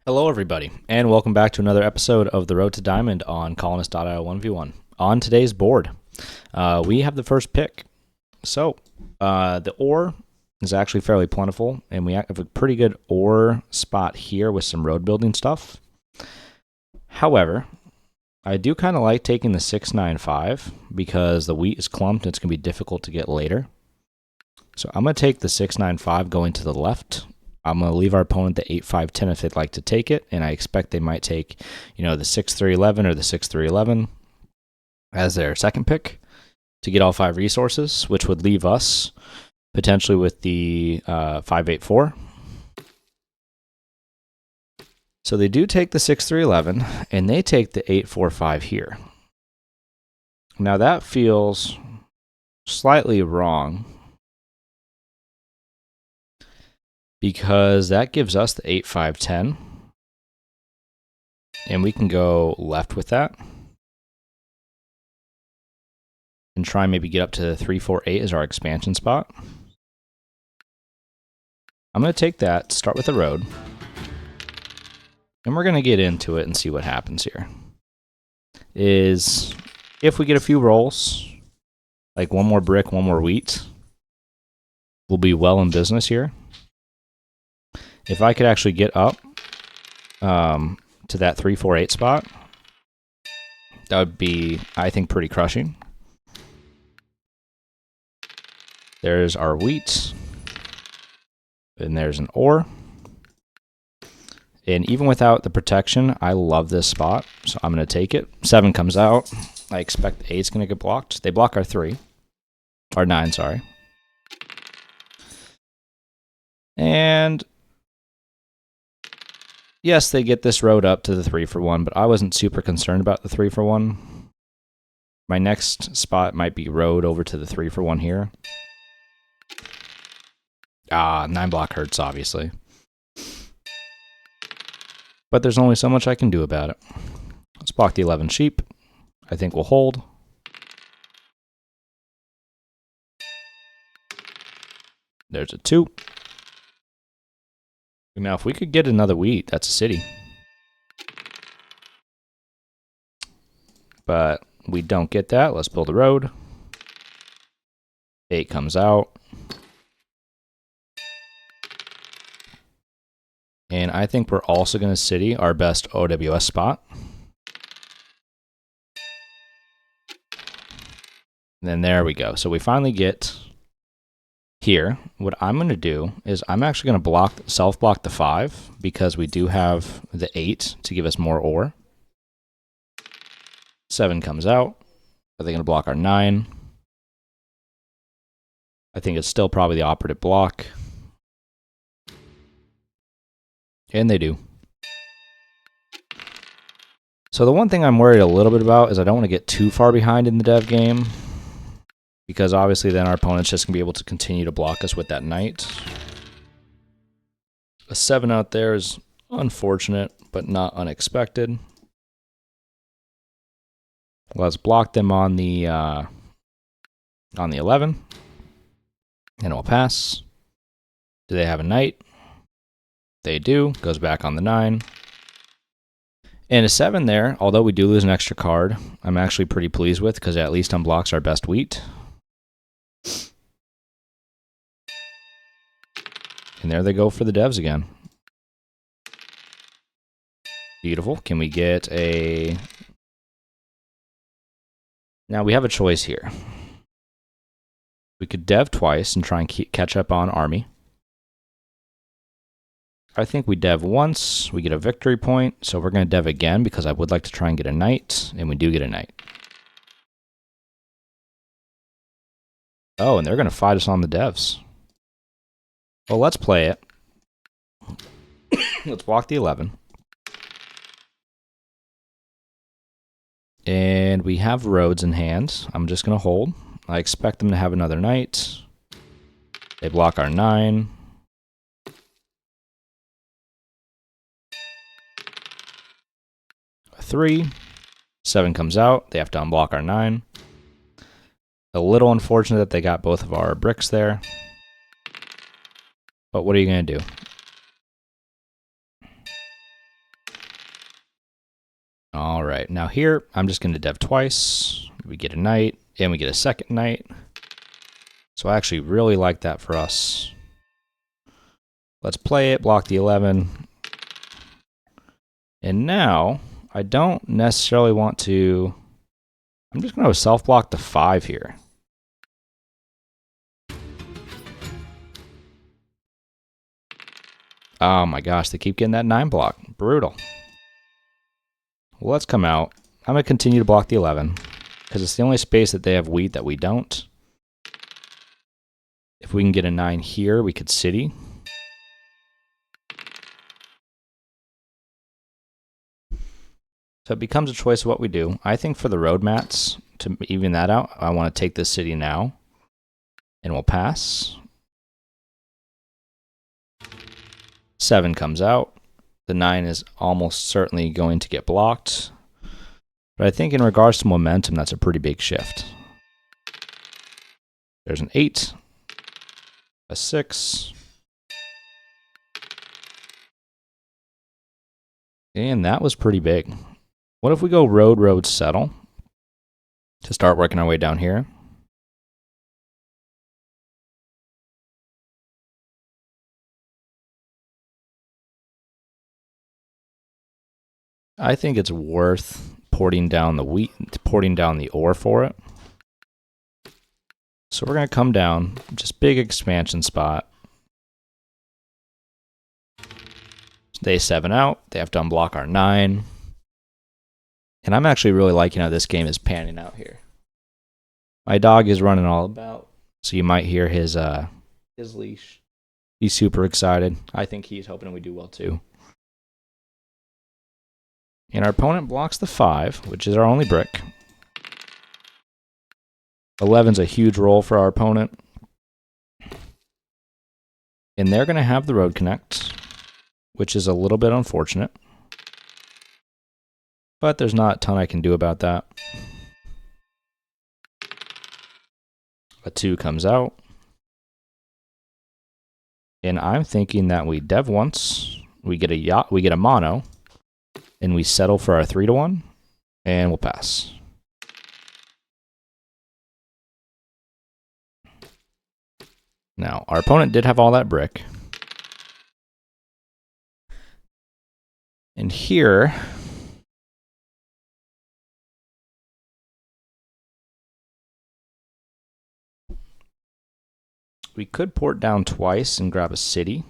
Hello, everybody, and welcome back to another episode of The Road to Diamond on Colonist.io 1v1. On today's board, we have the first pick. So, the ore is actually fairly plentiful, and we have a pretty good ore spot here with some road building stuff. However, I do kind of like taking the 695 because the wheat is clumped and it's going to be difficult to get later. So I'm going to take the 695 going to the left. I'm going to leave our opponent the 8-5-10 if they'd like to take it, and I expect they might take, the 6-3-11 or the 6-3-11 as their second pick to get all 5 resources, which would leave us potentially with the 5-8-4. So they do take the 6-3-11, and they take the 8-4-5 here. Now that feels slightly wrong, because that gives us the 8-5-10, and we can go left with that and try and maybe get up to the 3-4-8 as our expansion spot. I'm going to take that, start with the road, and we're going to get into it and see what happens here. If we get a few rolls, like one more brick, one more wheat, we'll be well in business here. If I could actually get up to that 3-4-8 spot, that would be, I think, pretty crushing. There's our wheat, and there's an ore. And even without the protection, I love this spot, so I'm going to take it. 7 comes out. I expect 8's going to get blocked. They block our 3. Or 9, sorry. And yes, they get this road up to the 3-for-1, but I wasn't super concerned about the 3-for-1. My next spot might be road over to the 3-for-1 here. 9 block hurts, obviously. But there's only so much I can do about it. Let's block the 11 sheep. I think we'll hold. There's a 2. Now, if we could get another wheat, that's a city. But we don't get that. Let's build a road. 8 comes out. And I think we're also going to city our best OWS spot. And then there we go. So we finally get here. What I'm going to do is I'm actually going to self-block the 5 because we do have the 8 to give us more ore. 7 comes out. Are they going to block our 9? I think it's still probably the operative block. And they do. So the one thing I'm worried a little bit about is I don't want to get too far behind in the dev game, because obviously then our opponent's just going to be able to continue to block us with that knight. A 7 out there is unfortunate, but not unexpected. Let's block them on the 11, and we'll pass. Do they have a knight? They do. Goes back on the 9. And a 7 there, although we do lose an extra card, I'm actually pretty pleased with, because it at least unblocks our best wheat. And there they go for the devs again. Beautiful. Can we get a... Now we have a choice here. We could dev twice and try and catch up on army. I think we dev once, we get a victory point, so we're going to dev again because I would like to try and get a knight, and we do get a knight. Oh, and they're going to fight us on the devs. Well, let's play it. Let's block the 11. And we have roads in hand. I'm just going to hold. I expect them to have another knight. They block our 9. A 3. 7 comes out. They have to unblock our 9. A little unfortunate that they got both of our bricks there. But what are you going to do? All right, now here, I'm just going to dev twice. We get a knight, and we get a second knight. So I actually really like that for us. Let's play it, block the 11. And now, I don't necessarily want to... I'm just going to self-block the 5 here. Oh my gosh, they keep getting that 9 block. Brutal. Well, let's come out. I'm going to continue to block the 11, because it's the only space that they have wheat that we don't. If we can get a 9 here, we could city. So it becomes a choice of what we do. I think for the road mats, to even that out, I want to take this city now. And we'll pass. 7 comes out. The 9 is almost certainly going to get blocked. But I think in regards to momentum, that's a pretty big shift. There's an 8. A 6. And that was pretty big. What if we go road, road, settle to start working our way down here? I think it's worth porting down the wheat, porting down the ore for it. So we're going to come down, just big expansion spot. They 7 out. They have to unblock our 9. And I'm actually really liking how this game is panning out here. My dog is running all about, so you might hear his leash. He's super excited. I think he's hoping we do well too. And our opponent blocks the 5, which is our only brick. 11's a huge roll for our opponent. And they're going to have the road connect, which is a little bit unfortunate. But there's not a ton I can do about that. A 2 comes out. And I'm thinking that we dev once, we get a mono, and we settle for our 3-1, and we'll pass. Now, our opponent did have all that brick. And here, we could port down twice and grab a city.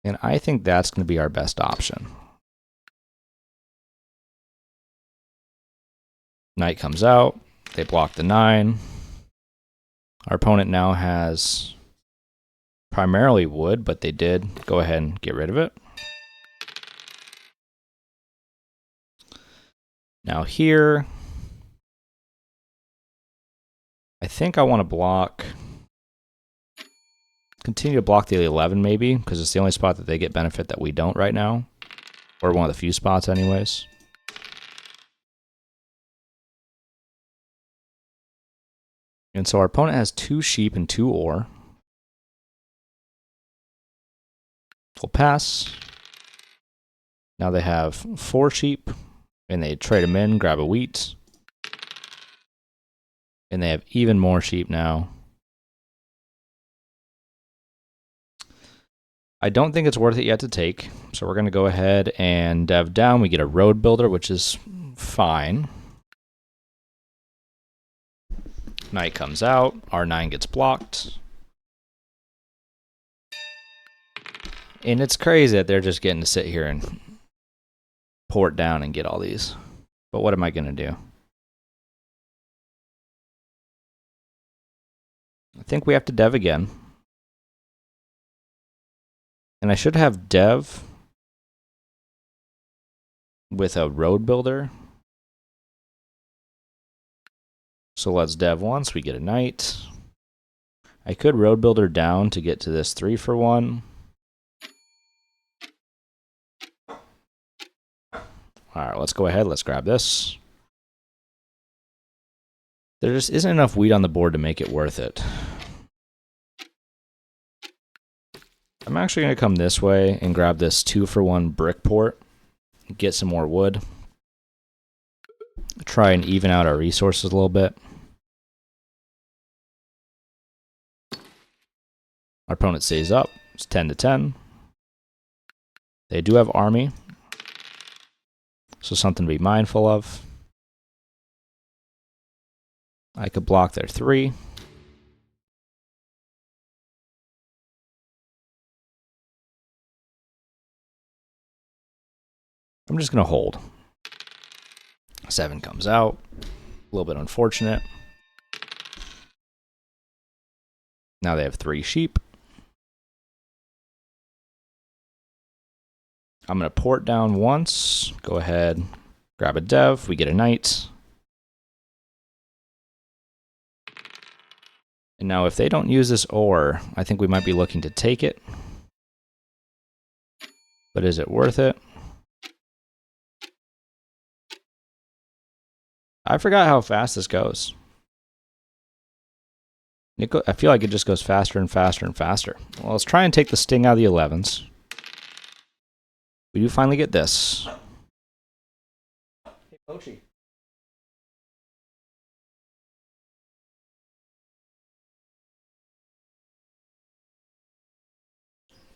And I think that's going to be our best option. Knight comes out. They block the 9. Our opponent now has primarily wood, but they did go ahead and get rid of it. Now here, I think I want to block, continue to block the 11 maybe, because it's the only spot that they get benefit that we don't right now, or one of the few spots anyways. And so our opponent has 2 sheep and 2 ore. We'll pass. Now they have 4 sheep, and they trade them in, grab a wheat. And they have even more sheep now. I don't think it's worth it yet to take, so we're going to go ahead and dev down. We get a road builder, which is fine. Knight comes out. R9 gets blocked. And it's crazy that they're just getting to sit here and port down and get all these. But what am I going to do? I think we have to dev again. And I should have dev with a road builder. So let's dev once. We get a knight. I could road builder down to get to this 3-for-1. Alright, let's go ahead. Let's grab this. There just isn't enough wheat on the board to make it worth it. I'm actually going to come this way and grab this 2-for-1 brick port get some more wood. Try and even out our resources a little bit. Our opponent stays up. It's 10 to 10. They do have army, so something to be mindful of. I could block their 3. I'm just going to hold. 7 comes out. A little bit unfortunate. Now they have 3 sheep. I'm going to port down once. Go ahead, grab a dev. We get a knight. And now if they don't use this ore, I think we might be looking to take it. But is it worth it? I forgot how fast this goes. I feel like it just goes faster and faster and faster. Well, let's try and take the sting out of the 11s. We do finally get this. Hey, Pochi.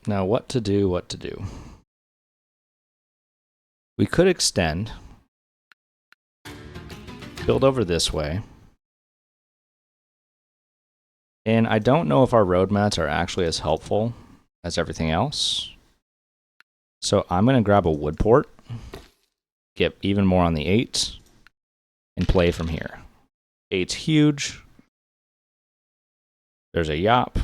Now, what to do, what to do. We could extend. Build over this way. And I don't know if our road mats are actually as helpful as everything else. So I'm going to grab a wood port, get even more on the 8, and play from here. 8's huge. There's a yop.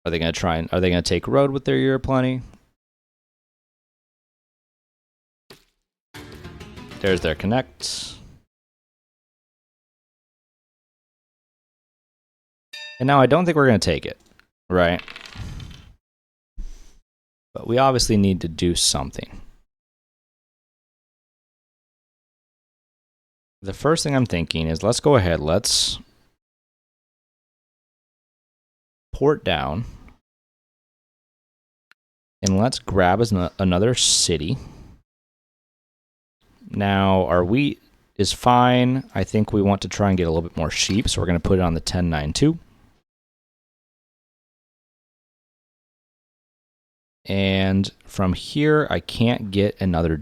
Are they going to take road with their year plenty? There's their connect. And now I don't think we're going to take it, right? But we obviously need to do something. The first thing I'm thinking is let's go ahead, let's port down. And let's grab another city. Now, our wheat is fine. I think we want to try and get a little bit more sheep, so we're going to put it on the 10-9-2. And from here, I can't get another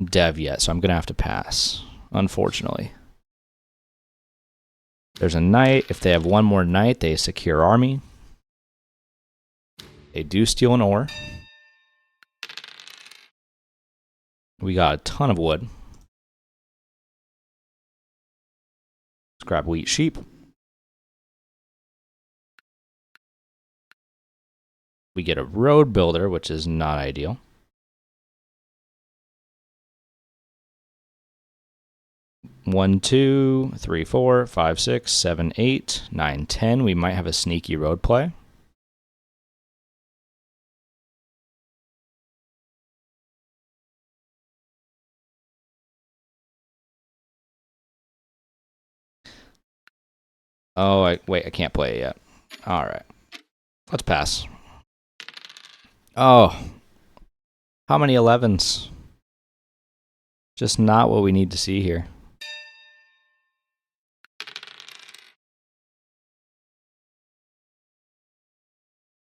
dev yet, so I'm going to have to pass, unfortunately. There's a knight. If they have one more knight, they secure army. They do steal an ore. We got a ton of wood. Let's grab wheat sheep. We get a road builder, which is not ideal. One, 2, 3, 4, 5, 6, 7, 8, 9, 10. We might have a sneaky road play. Oh, wait, I can't play it yet. All right. Let's pass. Oh. How many 11s? Just not what we need to see here.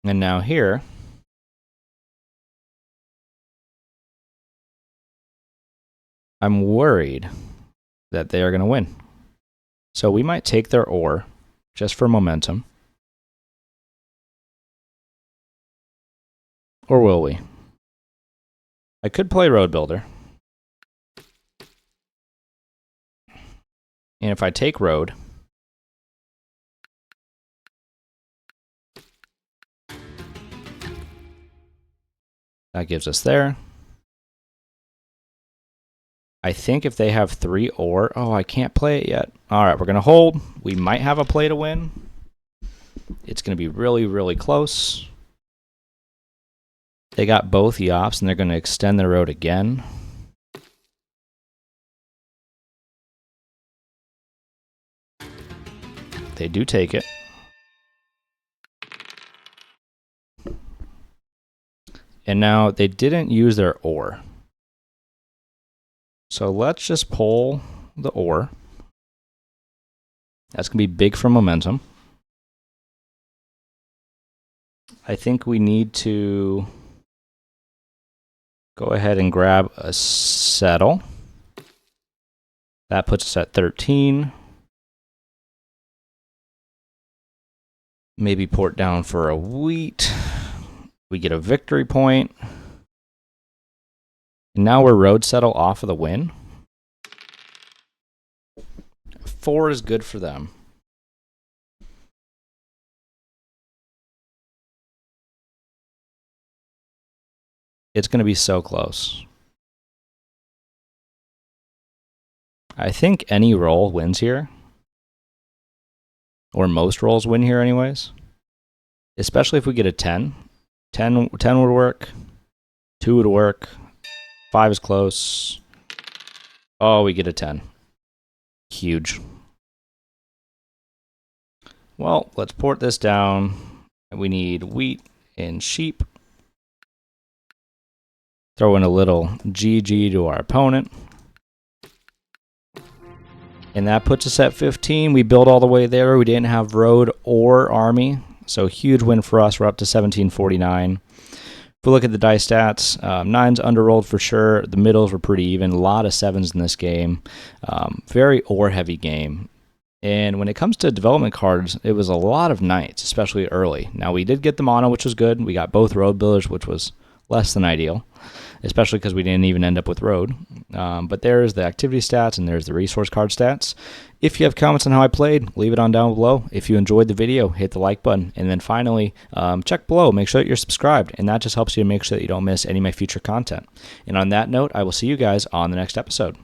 And now here, I'm worried that they are going to win. So we might take their ore just for momentum. Or will we? I could play Road Builder. And if I take Road, that gives us there. I think if they have 3 ore, oh, I can't play it yet. All right, we're going to hold. We might have a play to win. It's going to be really, really close. They got both Yops, and they're going to extend the road again. They do take it. And now they didn't use their ore. So let's just pull the ore. That's going to be big for momentum. I think we need to go ahead and grab a settle. That puts us at 13. Maybe port down for a wheat. We get a victory point. And now we're road settle off of the win. 4 is good for them. It's going to be so close. I think any roll wins here. Or most rolls win here anyways. Especially if we get a 10. 10 would work. 2 would work. 5 is close. Oh, we get a 10. Huge. Well, let's port this down. We need wheat and sheep. Throw in a little GG to our opponent. And that puts us at 15. We built all the way there. We didn't have road or army. So huge win for us. We're up to 1749. If we look at the dice stats, 9's underrolled for sure. The middles were pretty even. A lot of 7s in this game. Very ore-heavy game. And when it comes to development cards, it was a lot of knights, especially early. Now, we did get the mono, which was good. We got both road builders, which was less than ideal, especially because we didn't even end up with road. But there's the activity stats and there's the resource card stats. If you have comments on how I played, leave it on down below. If you enjoyed the video, hit the like button. And then finally, check below. Make sure that you're subscribed. And that just helps you to make sure that you don't miss any of my future content. And on that note, I will see you guys on the next episode.